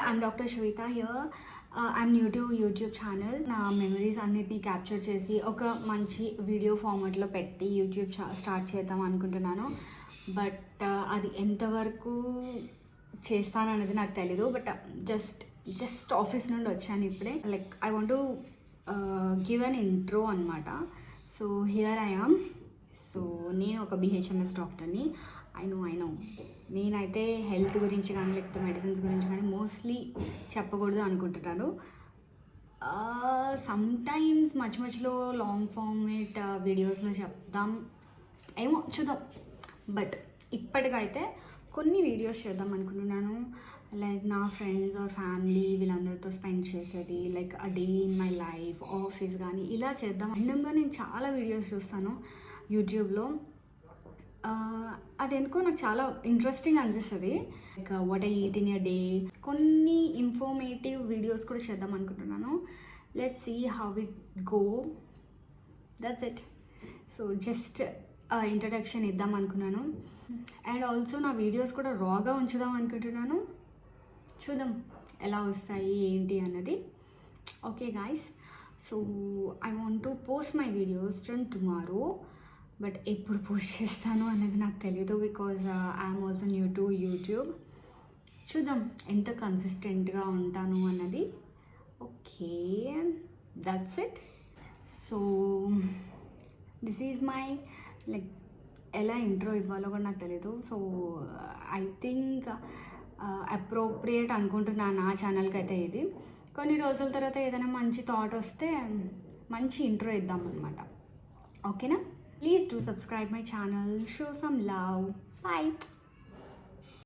I'm Dr. Shweta here. I'm new to YouTube channel. నా memories అన్నిటిని capture చేసి ఒక మంచి వీడియో ఫార్మాట్లో పెట్టి యూట్యూబ్ స్టార్ట్ చేద్దాం అనుకుంటున్నాను. బట్ అది ఎంతవరకు చేస్తాననేది నాకు తెలీదు. బట్ జస్ట్ ఆఫీస్ నుండి వచ్చాను ఇప్పుడే. Like I want to give an intro అనమాట. So here I am. So నేను ఒక బిహెచ్ఎంఎస్ డాక్టర్ని. ఐ నో నేనైతే హెల్త్ గురించి కానీ లేకపోతే మెడిసిన్స్ గురించి కానీ మోస్ట్లీ చెప్పకూడదు అనుకుంటున్నాను. సమ్టైమ్స్ మధ్యలో లాంగ్ ఫార్మేట్ వీడియోస్లో చెప్దాం ఏమో చూద్దాం. బట్ ఇప్పటికైతే కొన్ని వీడియోస్ చేద్దాం అనుకుంటున్నాను. లైక్ నా ఫ్రెండ్స్ ఆర్ ఫ్యామిలీ వీళ్ళందరితో స్పెండ్ చేసేది, like a day in my life, office కానీ ఇలా చేద్దాం. ర్యాండమ్గా నేను చాలా వీడియోస్ చూస్తాను యూట్యూబ్లో. అది ఎందుకో నాకు చాలా ఇంట్రెస్టింగ్ అనిపిస్తుంది. Like what I eat in a day, కొన్ని ఇన్ఫర్మేటివ్ వీడియోస్ కూడా చేద్దాం అనుకుంటున్నాను. Let's see how it go. That's it. So just introduction ఇద్దాం అనుకున్నాను. అండ్ ఆల్సో నా వీడియోస్ కూడా రాగా ఉంచుదాం అనుకుంటున్నాను. చూద్దాం ఎలా వస్తాయి ఏంటి అన్నది. Okay guys, so I want to post my videos from tomorrow. But ఎప్పుడు పోస్ట్ చేస్తాను అనేది నాకు తెలియదు, because I'm also new to YouTube. చూద్దాం ఎంత కన్సిస్టెంట్గా ఉంటాను అన్నది. Okay, that's it. So this is my like ఎలా ఇంట్రో ఇవ్వాలో కూడా నాకు తెలీదు. సో ఐ థింక్ అప్రోప్రియేట్ అనుకుంటున్నాను నా ఛానల్కి అయితే ఇది. కొన్ని రోజుల తర్వాత ఏదైనా మంచి థాట్ వస్తే మంచి ఇంట్రో ఇద్దాం అనమాట. ఓకేనా? Please do subscribe my channel, show some love. Bye.